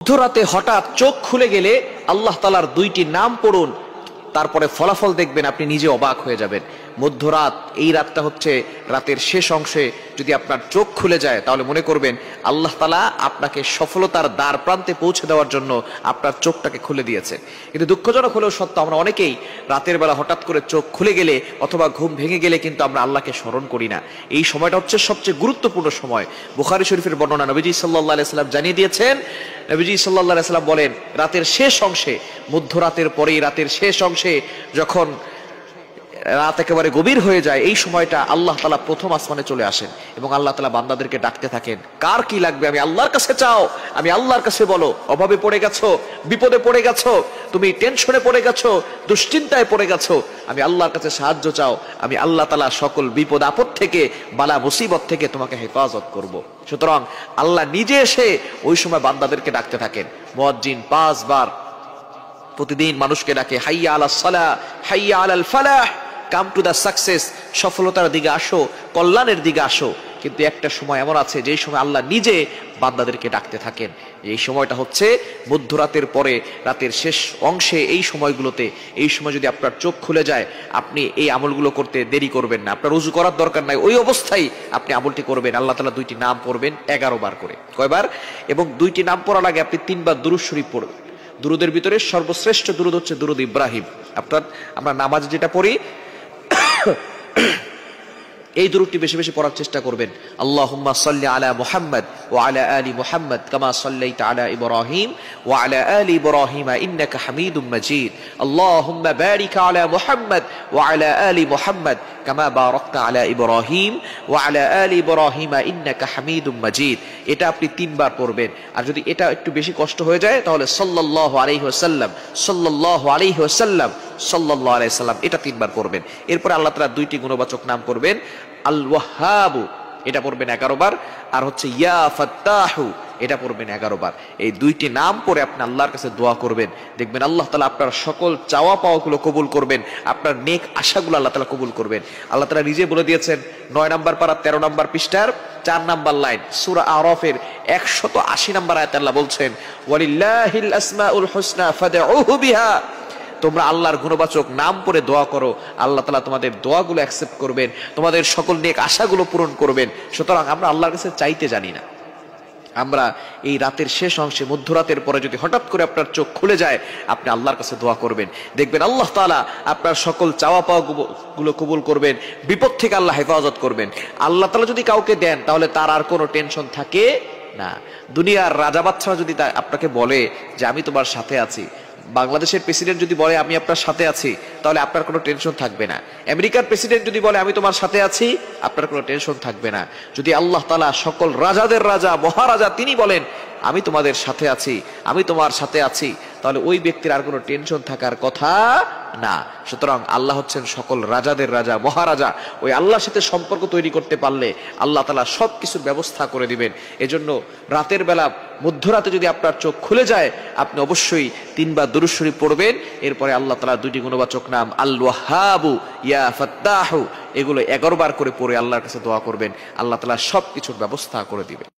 মধ্যরাতে হঠাৎ চোখ খুলে গেলে আল্লাহ তাআলার দুইটি নাম পড়ুন, তারপরে ফলাফল দেখবেন আপনি নিজে অবাক হয়ে যাবেন। মধ্যরাত, এই রাতটা হচ্ছে রাতের শেষ অংশে যদি আপনার চোখ খুলে যায় তাহলে মনে করবেন আল্লাহ তাআলা আপনাকে সফলতার দ্বার প্রান্তে পৌঁছে দেওয়ার জন্য আপনার চোখটাকে খুলে দিয়েছে। কিন্তু দুঃখজনক হলেও সত্য, আমরা অনেকেই রাতের বেলা হঠাৎ করে চোখ খুলে গেলে অথবা ঘুম ভেঙে গেলে কিন্তু আমরা আল্লাহকে স্মরণ করি না। এই সময়টা হচ্ছে সবচেয়ে গুরুত্বপূর্ণ সময়। বুখারী শরীফের বর্ণনা, নবীজি সাল্লাল্লাহু আলাইহি ওয়াসাল্লাম জানিয়ে দিয়েছেন, নবীজি সাল্লাল্লাহু আলাইহি ওয়াসাল্লাম বলেন, রাতের শেষ অংশে, মধ্যরাতের পরেই রাতের শেষ অংশে যখন রাত একেবারে গভীর হয়ে যায়, এই সময়টা আল্লাহ তাআলা প্রথম আসমানে চলে আসেন এবং আল্লাহ তাআলা বান্দাদেরকে ডাকতে থাকেন, কার কি লাগবে আমি আল্লাহর কাছে চাও, আমি আল্লাহর কাছে বলো। অভাবে পড়ে গেছো, বিপদে পড়ে গেছো, তুমি টেনশনে পড়ে গেছো, দুশ্চিন্তায় পড়ে গেছো, আমি আল্লাহর কাছে সাহায্য চাও, আমি আল্লাহ তাআলা সকল বিপদ আপদ থেকে, বালা মুসিবত থেকে তোমাকে হেফাজত করব। সুতরাং আল্লাহ নিজে এসে ওই সময় বান্দাদেরকে ডাকতে থাকেন। মুয়াজ্জিন 5 বার প্রতিদিন মানুষকে ডাকে, হাইয়া আলাস সালাহ, হাইয়া আলাল ফালাহ, কাম টু দ্য সাকসেস, সফলতার দিকে আসো, কল্যাণের দিকে আসো। কিন্তু একটা সময় এমন আছে যেই সময় আল্লাহ নিজে বান্দাদেরকে ডাকতে থাকেন। এই সময়টা হচ্ছে মধ্যরাতের পরে রাতের শেষ অংশে। এই সময়গুলোতে, এই সময় যদি আপনার চোখ খুলে যায়, আপনি এই আমলগুলো করতে দেরি করবেন না। আপনার ওযু করার দরকার নাই, ওই অবস্থায় আপনি আমলটি করবেন। আল্লাহ তাআলা দুইটি নাম পড়বেন 11 বার করে। কয়বার? এবং দুইটি নাম পড়ার আগে আপনি 3 বার দুরূদ শরীফ পড়বেন। দুরুদের ভিতরে সর্বশ্রেষ্ঠ দুরুদ হচ্ছে দুরুদ ইব্রাহিম। আমরা নামাজে যেটা পড়ি এই দুরূদটি বেশি বেশি পড়ার চেষ্টা করবেন। আল্লাহুম্মা সাল্লি আলা মুহাম্মদ ওয়া আলা আলি মুহাম্মদ কামা সাল্লাইতা আলা ইব্রাহিম ওয়া আলা আলি ইব্রাহিম ইন্নাকা হামিদুম মাজিদ। আল্লাহুম্মা বারিক আলা মুহাম্মদ ওয়া আলা আলি মুহাম্মদ কামা বারাকতা আলা ইব্রাহিম ওয়া আলা আলি ইব্রাহিম ইন্নাকা হামিদুম মাজিদ। এটা আপনি 3 বার পড়বেন। আর যদি এটা একটু বেশি কষ্ট হয়ে যায় তাহলে সাল্লাল্লাহু আলাইহি ওয়াসাল্লাম, সাল্লাল্লাহু আলাইহি ওয়াসাল্লাম, সাল্লাল্লাহু আলাইহি ওয়াসাল্লাম, এটা 3 বার পড়বেন। এরপর আল্লাহ তাআলা দুইটি গুণবাচক নাম পড়বেন, আল ওয়াহ্হাবু এটা পড়বেন 11 বার, আর হচ্ছে ইয়া ফাত্তাহু এটা পড়বেন 11 বার। এই দুইটি নাম পড়ে আপনি আল্লাহর কাছে দোয়া করবেন, দেখবেন আল্লাহ তাআলা আপনার সকল চাওয়া পাওয়াগুলো কবুল করবেন, আপনার নেক আশাগুলো আল্লাহ তাআলা কবুল করবেন। আল্লাহ তাআলা নিজে বলে দিয়েছেন 9 নম্বর পারা 13 নম্বর পৃষ্ঠার 4 নম্বর লাইন, সূরা আরাফের 180 নম্বর আয়াতে আল্লাহ বলছেন, ওয়ালিল্লাহিল আসমাউল হুসনা ফাদউহু বিহা। তোমরা আল্লাহর গুণবাচক নাম পড়ে দোয়া করো, আল্লাহ তাআলা তোমাদের দোয়াগুলো অ্যাকসেপ্ট করবেন, তোমাদের সকল নেক আশাগুলো পূরণ করবেন। সুতরাং আমরা আল্লাহর কাছে চাইতে জানি না। আমরা এই রাতের শেষ অংশে, মধ্যরাতের পরে যদি হঠাৎ করে আপনার চোখ খুলে যায়, আপনি আল্লাহর কাছে দোয়া করবেন, দেখবেন আল্লাহ তাআলা আপনার সকল চাওয়া পাওয়া গুলো কবুল করবেন, বিপদ থেকে আল্লাহ হেফাজত করবেন। আল্লাহ তাআলা যদি কাউকে দেন তাহলে তার আর কোনো টেনশন থাকে না। দুনিয়ার রাজা বাদশাহ যদি আপনাকে বলে যে আমি তোমার সাথে আছি, বাংলাদেশের প্রেসিডেন্ট যদি বলে আমি আপনার সাথে আছি, তাহলে আপনার কোনো টেনশন থাকবে না। আমেরিকার প্রেসিডেন্ট যদি বলে আমি তোমার সাথে আছি, আপনার কোনো টেনশন থাকবে না। যদি আল্লাহ তাআলা সকল রাজাদের রাজা, মহারাজা, তিনি বলেন আমি তোমাদের সাথে আছি, আমি তোমার সাথে আছি, তাহলে ওই ব্যক্তির আর কোনো টেনশন থাকার কথা না। সুতরাং আল্লাহ হচ্ছেন সকল রাজাদের রাজা, মহারাজা। ওই আল্লাহর সাথে সম্পর্ক তৈরি করতে পারলে আল্লাহ তাআলা সব কিছুর ব্যবস্থা করে দিবেন। এজন্য রাতের বেলা, মধ্যরাতে যদি আপনার চোখ খুলে যায়, আপনি অবশ্যই 3 বার দুরূদ শরীফ পড়বেন। এরপরে আল্লাহ তাআলা দুইটি গুণবাচক নাম আল ওয়াহ্হাবু, ইয়া ফাত্তাহু, এগুলো 11 বার করে পড়ে আল্লাহর কাছে দোয়া করবেন। আল্লাহ তাআলা সব কিছুর ব্যবস্থা করে দিবেন।